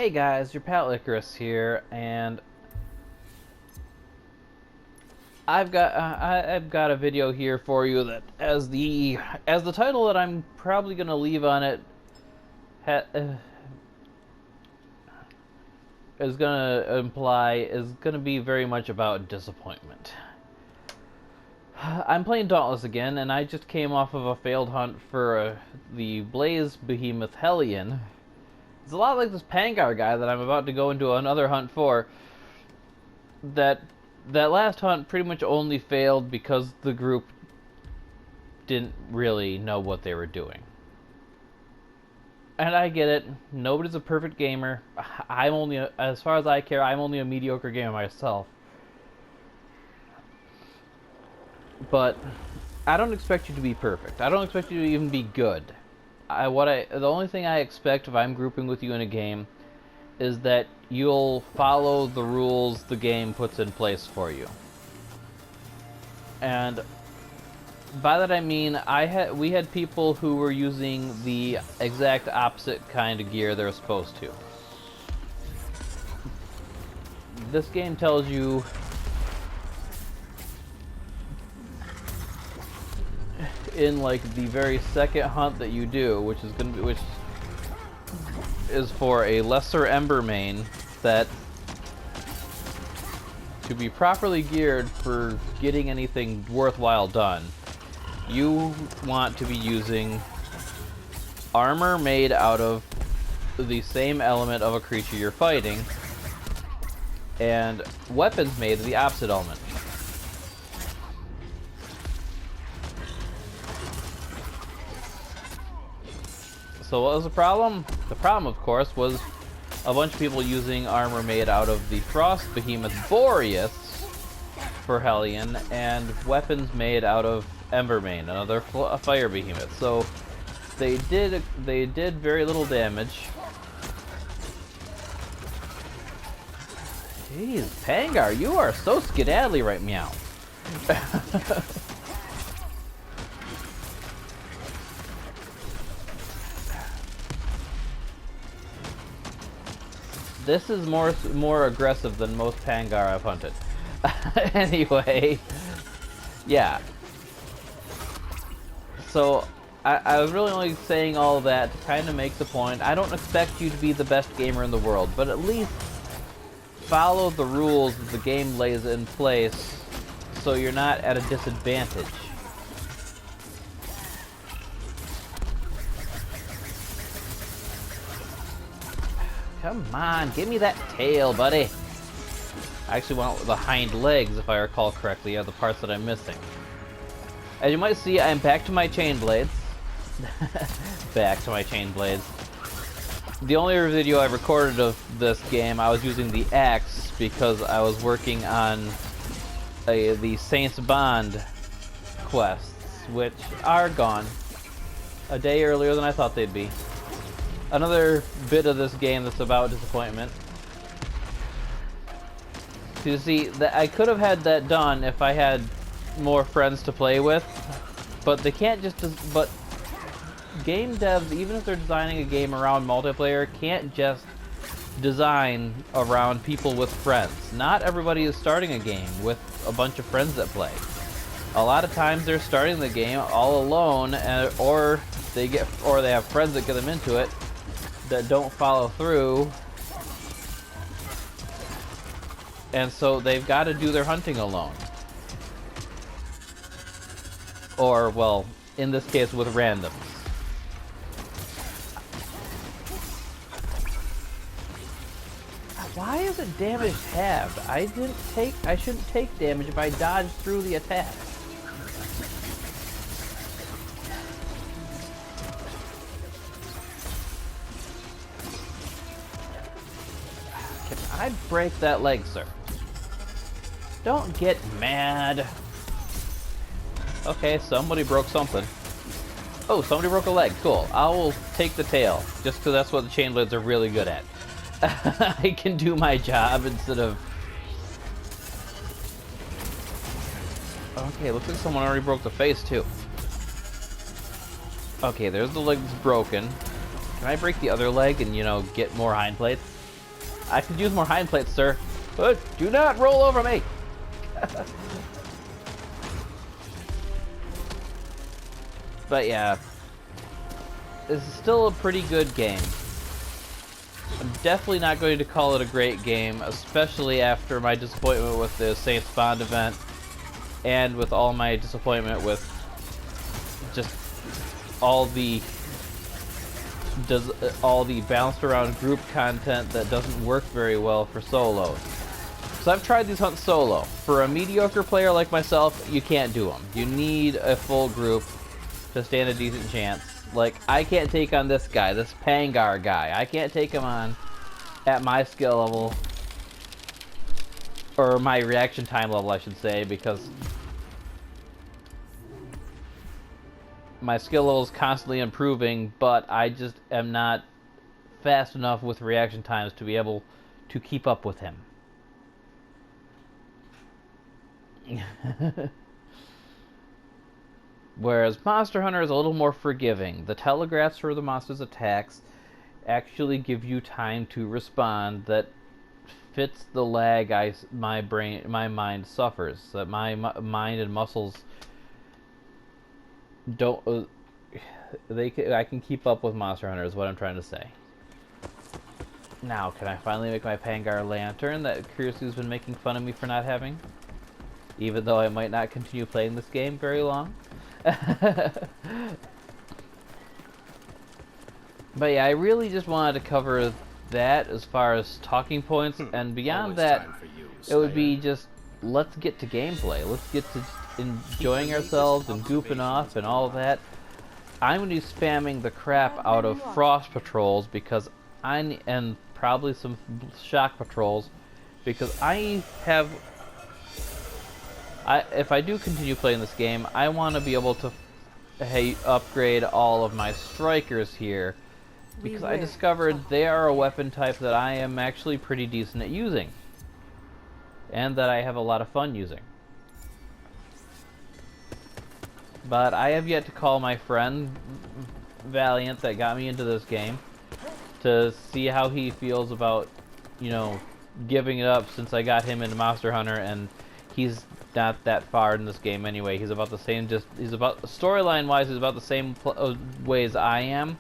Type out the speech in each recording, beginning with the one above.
Hey guys, your pal Icarus here, and I've got a video here for you that as the title that I'm probably gonna leave on it is gonna imply is gonna be very much about disappointment. I'm playing Dauntless again, and I just came off of a failed hunt for the Blaze Behemoth Hellion. It's a lot like this Pangar guy that I'm about to go into another hunt for. That last hunt pretty much only failed because the group didn't really know what they were doing. And I get it. Nobody's a perfect gamer. As far as I care, I'm only a mediocre gamer myself. But I don't expect you to be perfect. I don't expect you to even be good. The only thing I expect if I'm grouping with you in a game is that you'll follow the rules the game puts in place for you. And by that I mean we had people who were using the exact opposite kind of gear they're supposed to. This game tells you in like the very second hunt that you do, which is for a lesser Ember main, that to be properly geared for getting anything worthwhile done, you want to be using armor made out of the same element of a creature you're fighting, and weapons made of the opposite element. So what was the problem? The problem, of course, was a bunch of people using armor made out of the Frost Behemoth Boreas for Hellion, and weapons made out of Embermane, another Fire Behemoth. So they did very little damage. Jeez, Pangar, you are so skedaddly right meow. This is more aggressive than most Pangar I've hunted. Anyway, yeah. So I was really only saying all of that to kind of make the point. I don't expect you to be the best gamer in the world, but at least follow the rules that the game lays in place so you're not at a disadvantage. Come on, give me that tail, buddy. I actually want the hind legs, if I recall correctly, are the parts that I'm missing. As you might see, I'm back to my chain blades. Back to my chain blades. The only video I recorded of this game, I was using the axe because I was working on the Saints Bond quests, which are gone a day earlier than I thought they'd be. Another bit of this game that's about disappointment. You see, I could have had that done if I had more friends to play with, but they can't just. But game devs, even if they're designing a game around multiplayer, can't just design around people with friends. Not everybody is starting a game with a bunch of friends that play. A lot of times they're starting the game all alone, or they have friends that get them into it that don't follow through, and so they've got to do their hunting alone, or, well, in this case, with randoms. Why is it damage halved? I shouldn't take damage if I dodge through the attack. I'd break that leg, sir. Don't get mad. Okay, somebody broke something. Oh, somebody broke a leg. Cool. I will take the tail, just because that's what the chain blades are really good at. I can do my job instead of... Okay, looks like someone already broke the face, too. Okay, there's the leg that's broken. Can I break the other leg and, get more hind plates? I could use more hind plates, sir. But do not roll over me! But yeah, this is still a pretty good game. I'm definitely not going to call it a great game, especially after my disappointment with the Saints Bond event, and with all my disappointment with just all the bounced around group content that doesn't work very well for solos. So I've tried these hunts solo. For a mediocre player like myself, you can't do them. You need a full group to stand a decent chance. Like, I can't take on this guy, this Pangar guy. I can't take him on at my skill level, or my reaction time level, I should say, because my skill level is constantly improving, but I just am not fast enough with reaction times to be able to keep up with him. Whereas Monster Hunter is a little more forgiving. The telegraphs for the monster's attacks actually give you time to respond that fits the lag my mind suffers. That my mind and muscles don't. I can keep up with Monster Hunter is what I'm trying to say. Now, can I finally make my Pangar Lantern that Kirsu's been making fun of me for not having? Even though I might not continue playing this game very long. But yeah, I really just wanted to cover that as far as talking points, and beyond that, it would be just, let's get to gameplay. Let's get to enjoying ourselves and goofing off and all of that. I'm going to be spamming the crap out of Frost Patrols because and probably some Shock Patrols, because if I do continue playing this game, I want to be able to upgrade all of my strikers here, because I discovered they are a weapon type that I am actually pretty decent at using, and that I have a lot of fun using. But I have yet to call my friend Valiant that got me into this game to see how he feels about, you know, giving it up, since I got him into Monster Hunter, and he's not that far in this game anyway. He's about the same, he's about, storyline wise, he's about the same ways I am,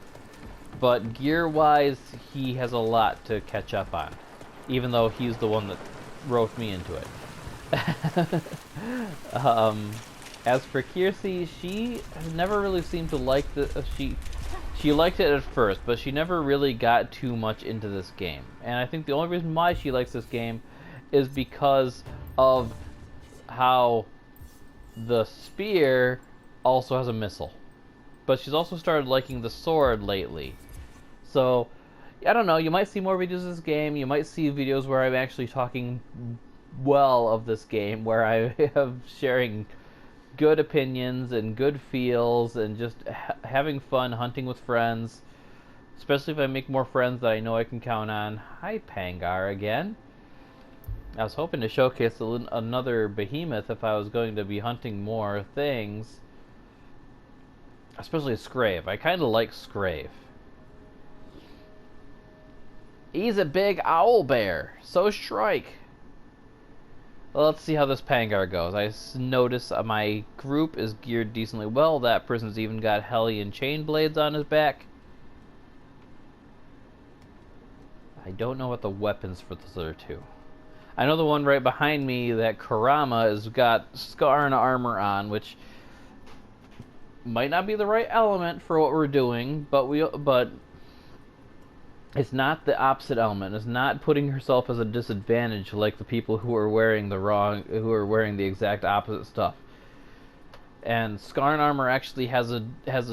but gear wise, he has a lot to catch up on, even though he's the one that roped me into it. As for Kirsi, she has never really seemed to like she liked it at first, but she never really got too much into this game. And I think the only reason why she likes this game is because of how the spear also has a missile. But she's also started liking the sword lately. So, I don't know, you might see more videos of this game. You might see videos where I'm actually talking well of this game, where I am sharing good opinions and good feels and just having fun hunting with friends. Especially if I make more friends that I know I can count on. Hi, Pangar again. I was hoping to showcase another behemoth if I was going to be hunting more things. Especially Scrave. I kind of like Scrave. He's a big owl bear. So Shrike. Well, let's see how this Pangar goes. I notice my group is geared decently well. That person's even got Hellion chain blades on his back. I don't know what the weapons for those other two. I know the one right behind me, that Kurama, has got Skarn armor on, which might not be the right element for what we're doing, but it's not the opposite element. It's not putting herself as a disadvantage like the people who are wearing the exact opposite stuff. And Skarn armor actually has a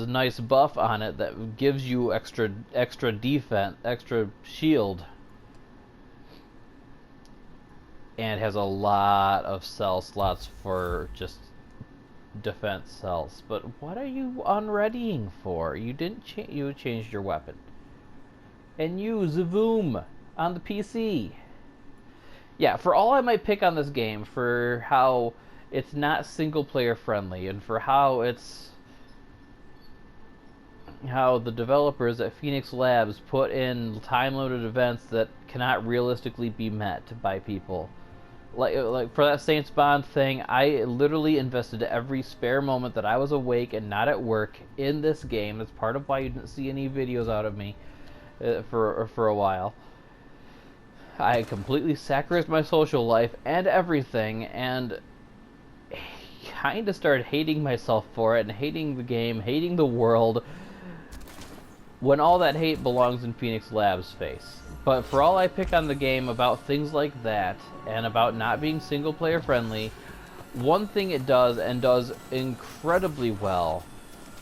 nice buff on it that gives you extra defense, extra shield. And has a lot of cell slots for just defense cells. But what are you unreadying for? You didn't you changed your weapon. And you, Zavoom, on the PC. Yeah, for all I might pick on this game, for how it's not single player friendly, and for how it's how the developers at Phoenix Labs put in time-limited events that cannot realistically be met by people. Like for that Saints Bond thing, I literally invested every spare moment that I was awake and not at work in this game. That's part of why you didn't see any videos out of me for a while. I completely sacrificed my social life and everything, and kind of started hating myself for it, and hating the game, hating the world, when all that hate belongs in Phoenix Labs' face. But for all I pick on the game about things like that, and about not being single-player friendly, one thing it does, and does incredibly well,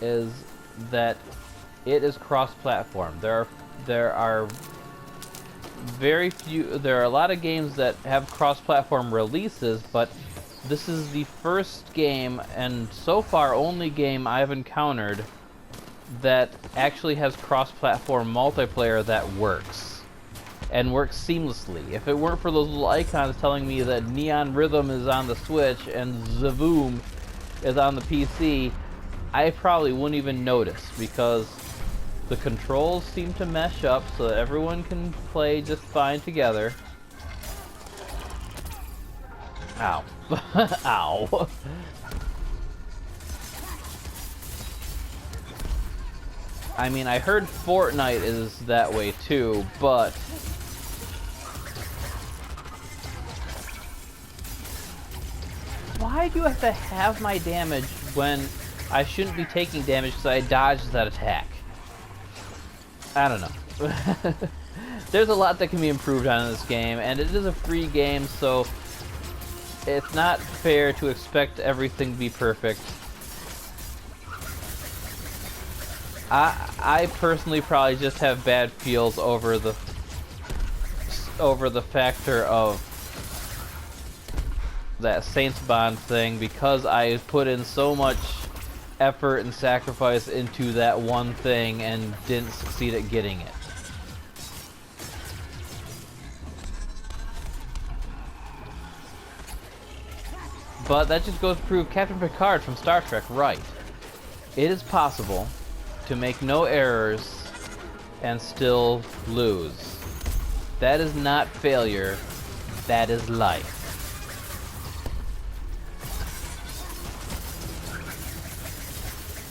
is that it is cross-platform. There are a lot of games that have cross-platform releases, but this is the first game, and so far only game I've encountered, that actually has cross-platform multiplayer that works. And works seamlessly. If it weren't for those little icons telling me that Neon Rhythm is on the Switch and Zavoom is on the PC, I probably wouldn't even notice, because the controls seem to mesh up so that everyone can play just fine together. Ow. Ow. I mean, I heard Fortnite is that way too, but why do you have to have my damage when I shouldn't be taking damage because I dodged that attack? I don't know. There's a lot that can be improved on in this game, and it is a free game, so it's not fair to expect everything to be perfect. I personally probably just have bad feels over the factor of that Saints Bond thing, because I put in so much effort and sacrifice into that one thing and didn't succeed at getting it. But that just goes to prove Captain Picard from Star Trek right. It is possible to make no errors and still lose. That is not failure, that is life.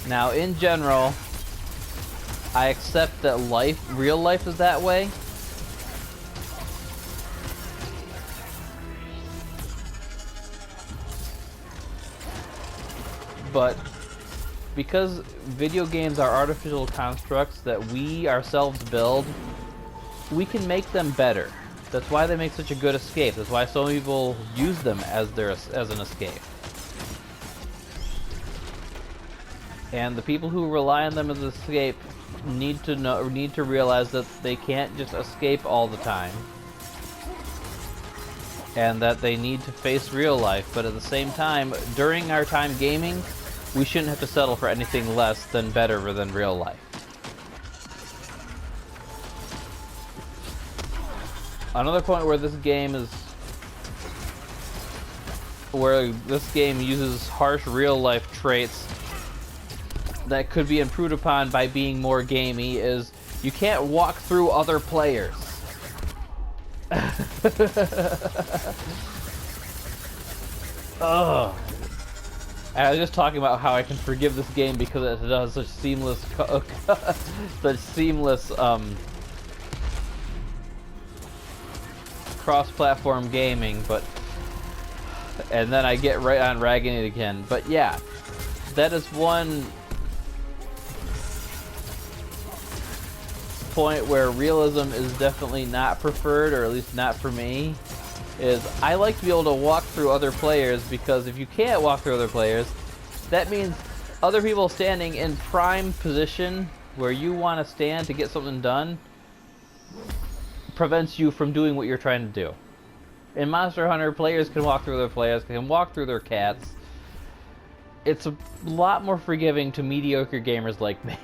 Now, in general, I accept that real life is that way. But because video games are artificial constructs that we ourselves build, we can make them better. That's why they make such a good escape. That's why so many people use them as an escape. And the people who rely on them as an escape need to realize that they can't just escape all the time, and that they need to face real life. But at the same time, during our time gaming, we shouldn't have to settle for anything less than better than real life. Another point where this game uses harsh real life traits that could be improved upon by being more gamey is you can't walk through other players. Ugh. I was just talking about how I can forgive this game because it does such seamless cross-platform gaming, and then I get right on ragging it again. But yeah, that is one point where realism is definitely not preferred, or at least not for me. Is I like to be able to walk through other players, because if you can't walk through other players, that means other people standing in prime position where you want to stand to get something done prevents you from doing what you're trying to do. In Monster Hunter, players can walk through their players, can walk through their cats. It's a lot more forgiving to mediocre gamers like me.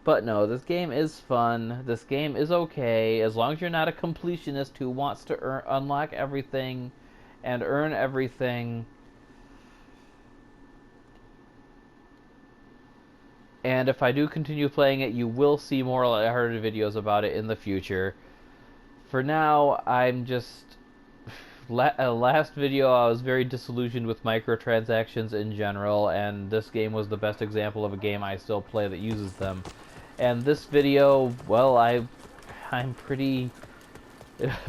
But no, this game is fun. This game is okay, as long as you're not a completionist who wants to unlock everything and earn everything. And if I do continue playing it, you will see more lighthearted videos about it in the future. For now, I'm just... last video, I was very disillusioned with microtransactions in general, and this game was the best example of a game I still play that uses them. And this video, well, I'm pretty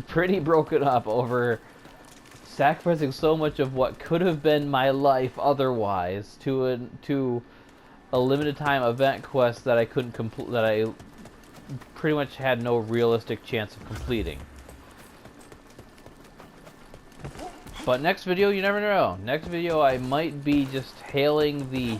pretty broken up over sacrificing so much of what could have been my life otherwise to a limited time event quest that I couldn't complete, that I pretty much had no realistic chance of completing. But next video, you never know. Next video, I might be just hailing the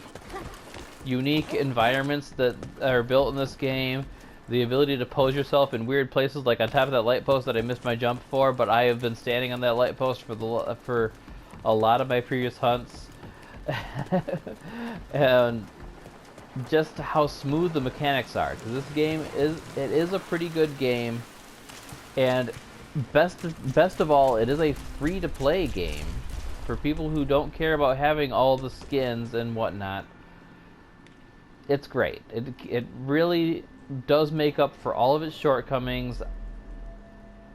unique environments that are built in this game, the ability to pose yourself in weird places, like on top of that light post that I missed my jump for, but I have been standing on that light post for a lot of my previous hunts. And just how smooth the mechanics are, because this game is a pretty good game, and best of all, it is a free-to-play game for people who don't care about having all the skins and whatnot. It's great. It really does make up for all of its shortcomings.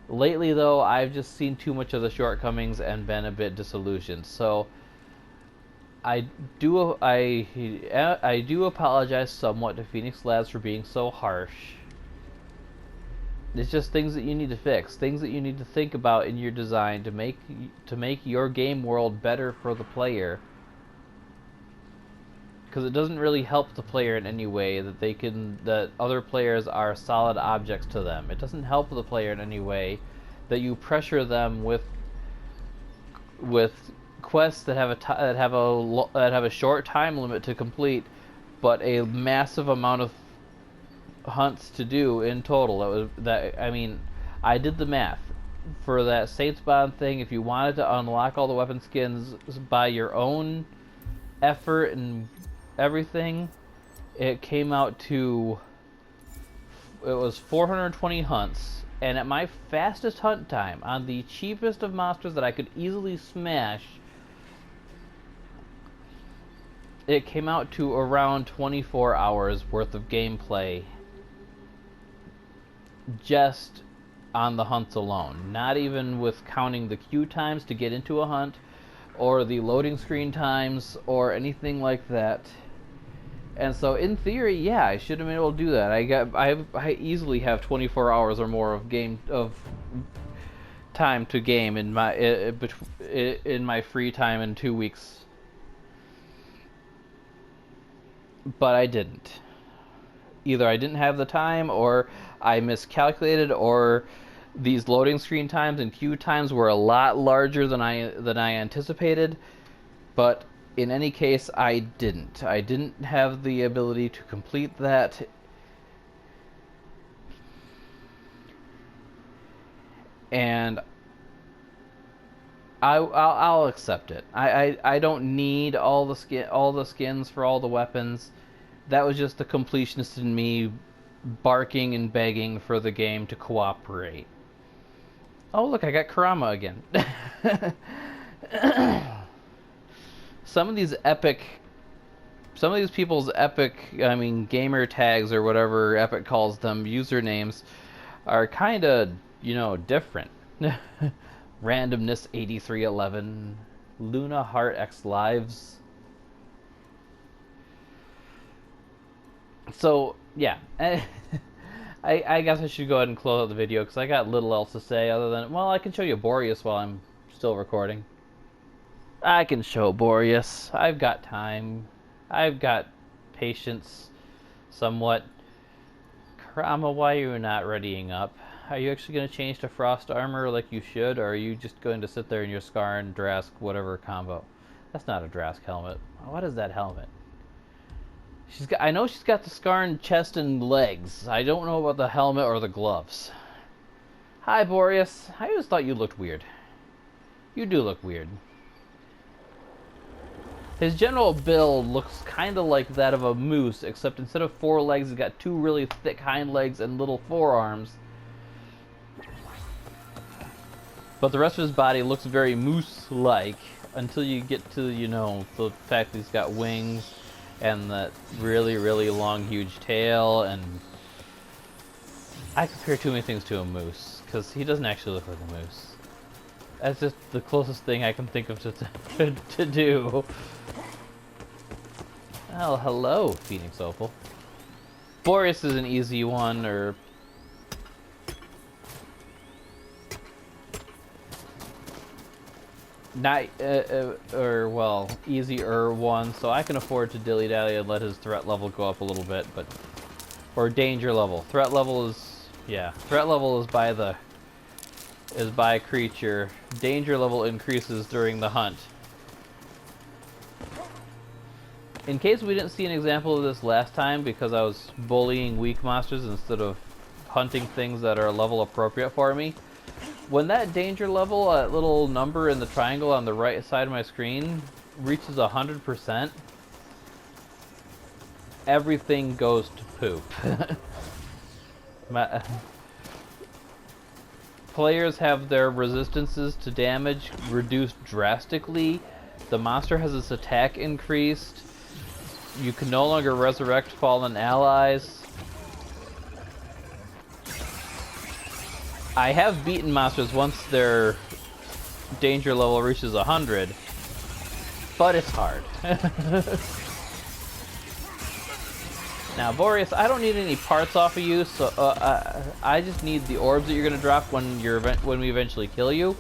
Lately, though, I've just seen too much of the shortcomings and been a bit disillusioned. So I do apologize somewhat to Phoenix Labs for being so harsh. It's just things that you need to fix, things that you need to think about in your design to make your game world better for the player. Because it doesn't really help the player in any way that other players are solid objects to them. It doesn't help the player in any way that you pressure them with quests that have a short time limit to complete, but a massive amount of hunts to do in total. I mean, I did the math for that Saints Bond thing. If you wanted to unlock all the weapon skins by your own effort and everything, it came out to, it was 420 hunts, and at my fastest hunt time on the cheapest of monsters that I could easily smash, it came out to around 24 hours worth of gameplay just on the hunts alone, not even with counting the queue times to get into a hunt or the loading screen times or anything like that. And so in theory, yeah, I should have been able to do that. I easily have 24 hours or more of time to game in my free time in 2 weeks. But I didn't. Either I didn't have the time, or I miscalculated, or these loading screen times and queue times were a lot larger than I anticipated. But in any case, I didn't have the ability to complete that. And I'll accept it. I don't need all the skins for all the weapons. That was just the completionist in me barking and begging for the game to cooperate. Oh look, I got Kurama again. Some of these people's epic, I mean, gamer tags or whatever Epic calls them, usernames, are kind of, different. Randomness 8311, Luna Heart X Lives. So yeah, I guess I should go ahead and close out the video because I got little else to say other than, well, I can show you Boreas while I'm still recording. I can show Boreas. I've got time. I've got patience, somewhat. Kurama, why are you not readying up? Are you actually going to change to Frost Armor like you should, or are you just going to sit there in your Scar and Drask whatever combo? That's not a Drask helmet. What is that helmet? I know she's got the scar in chest and legs. I don't know about the helmet or the gloves. Hi, Boreas. I just thought you looked weird. You do look weird. His general build looks kind of like that of a moose, except instead of 4 legs, he's got 2 really thick hind legs and little forearms. But the rest of his body looks very moose-like until you get to, the fact that he's got wings and that really, really long, huge tail, and I compare too many things to a moose, because he doesn't actually look like a moose. That's just the closest thing I can think of to do. Oh, hello, Phoenix Opal. Boreas is an easy one, or... not, or, well, easier one, so I can afford to dilly-dally and let his threat level go up a little bit, but... or danger level. Threat level is... yeah, threat level is by creature. Danger level increases during the hunt. In case we didn't see an example of this last time, because I was bullying weak monsters instead of hunting things that are level appropriate for me, when that danger level, that little number in the triangle on the right side of my screen, reaches 100%, everything goes to poop. Players have their resistances to damage reduced drastically. The monster has its attack increased. You can no longer resurrect fallen allies. I have beaten monsters once their danger level reaches 100, but it's hard. Now, Boreas, I don't need any parts off of you, so I just need the orbs that you're gonna drop when we eventually kill you.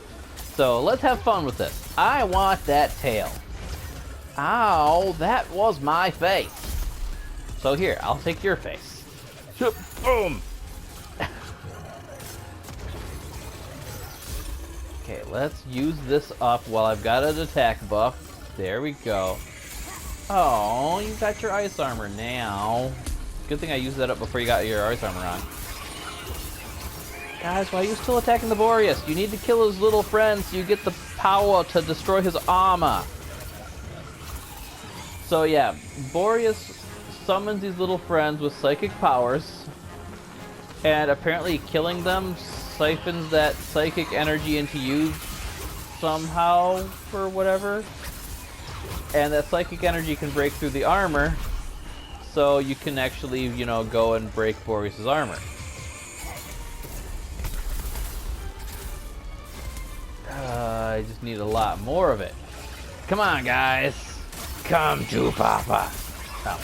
So let's have fun with this. I want that tail. Ow, that was my face. So here, I'll take your face. Boom. Okay, let's use this up while I've got an attack buff. There we go. Oh, you got your ice armor now. Good thing I used that up before you got your ice armor on. Guys, why are you still attacking the Boreas? You need to kill his little friends so you get the power to destroy his armor. So yeah, Boreas summons these little friends with psychic powers, and apparently killing them siphons that psychic energy into you somehow, or whatever. And that psychic energy can break through the armor, so you can actually, you know, go and break Boreas' armor. I just need a lot more of it. Come on, guys. Come to Papa. Oh.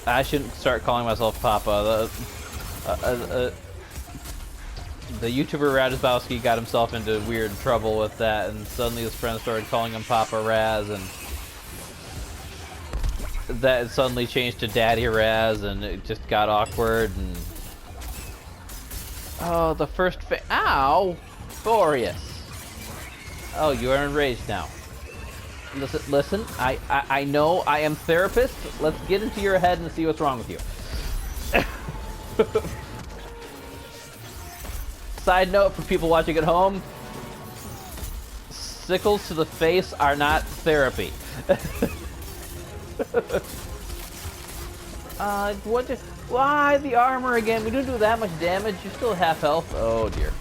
I shouldn't start calling myself Papa. The YouTuber Radizbowski got himself into weird trouble with that, and suddenly his friends started calling him Papa Raz, and that suddenly changed to Daddy Raz, and it just got awkward. And oh, the first ow, Boreas. Oh, you are enraged now. Listen. I know I am therapist. Let's get into your head and see what's wrong with you. Side note for people watching at home: sickles to the face are not therapy. Why the armor again? We didn't do that much damage. You're still half health. Oh dear.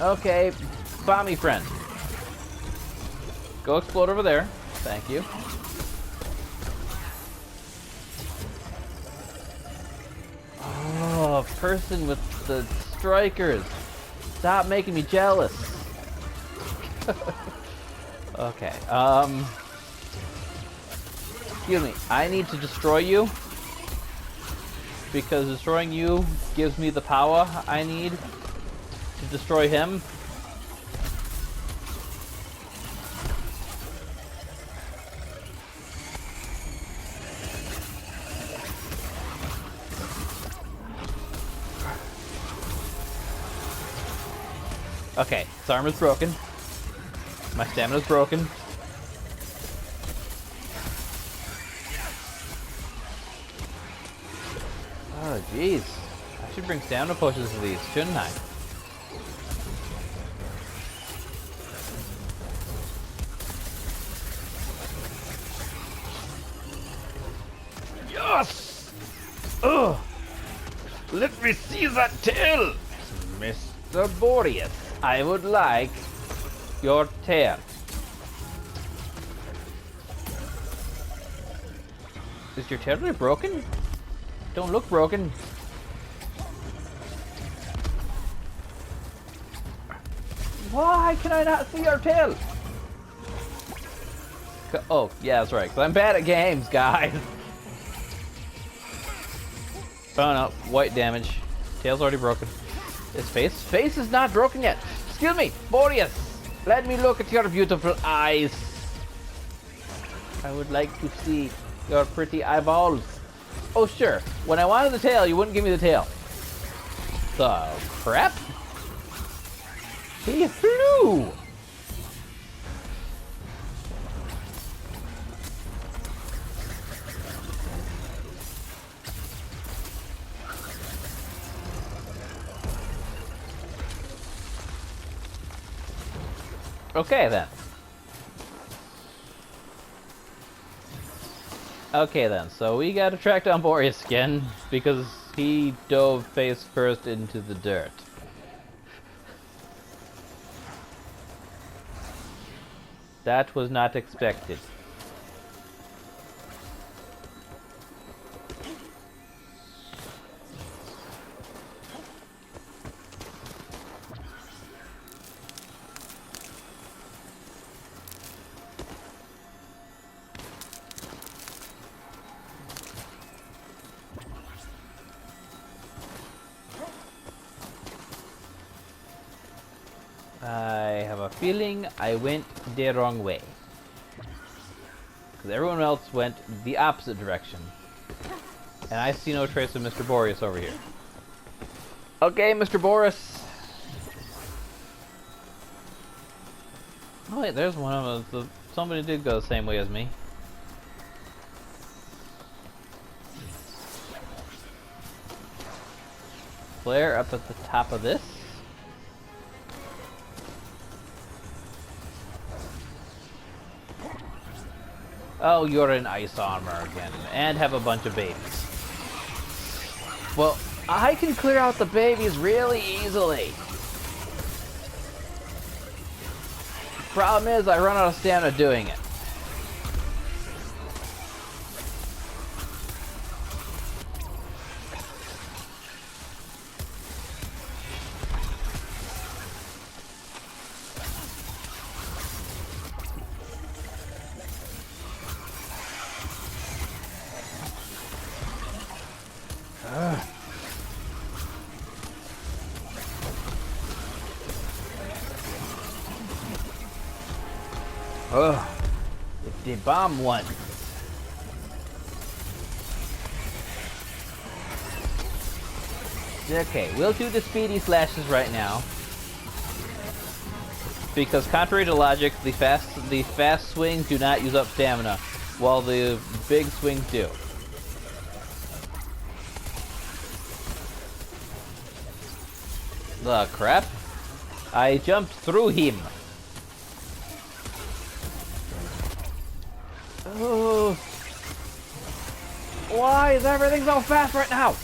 Okay, bomby friend. Go explode over there. Thank you. Oh, person with the strikers. Stop making me jealous. Okay, excuse me. I need to destroy you, because destroying you gives me the power I need to destroy him. Okay, his armor's broken. My stamina's broken. Oh, jeez. I should bring stamina potions to these, shouldn't I? Yes! Ugh! Let me see that tail! Mr. Boreas, I would like your tail. Is your tail really broken? Don't look broken. Why can I not see your tail? Oh, yeah, that's right, because I'm bad at games, guys. Oh no, white damage. Tail's already broken. His face? Face is not broken yet. Excuse me, Boreas. Let me look at your beautiful eyes. I would like to see your pretty eyeballs. Oh, sure. When I wanted the tail, you wouldn't give me the tail. The crap? He flew! Okay, then. Okay, then. So we gotta track down Boreas again, because he dove face first into the dirt. That was not expected. I have a feeling I went the wrong way. Because everyone else went the opposite direction. And I see no trace of Mr. Boreas over here. Okay, Mr. Boreas. Oh wait, there's one of them. Somebody did go the same way as me. Flare up at the top of this. Oh, you're in ice armor again, and have a bunch of babies. Well, I can clear out the babies really easily. Problem is, I run out of stamina doing it. Ugh. It's the bomb one. Okay, we'll do the speedy slashes right now. Because contrary to logic, the fast swings do not use up stamina, while the big swings do. The crap? I jumped through him. Oh. Why is everything so fast right now?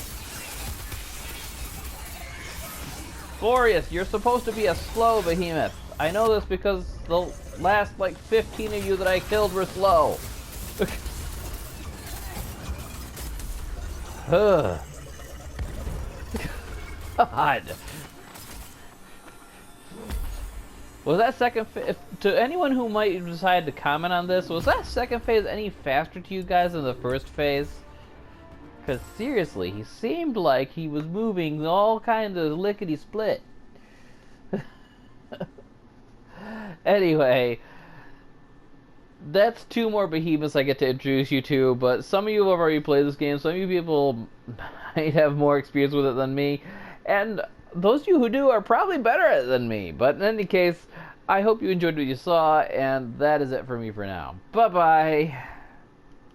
Boreas, you're supposed to be a slow behemoth. I know this because the last, like, 15 of you that I killed were slow. Ugh. God. Was that second phase, to anyone who might decide to comment on this, was that second phase any faster to you guys than the first phase? Because seriously, he seemed like he was moving all kinds of lickety-split. Anyway, that's 2 more behemoths I get to introduce you to, but some of you have already played this game, some of you people might have more experience with it than me, and those of you who do are probably better at it than me. But in any case, I hope you enjoyed what you saw, and that is it for me for now. Bye-bye!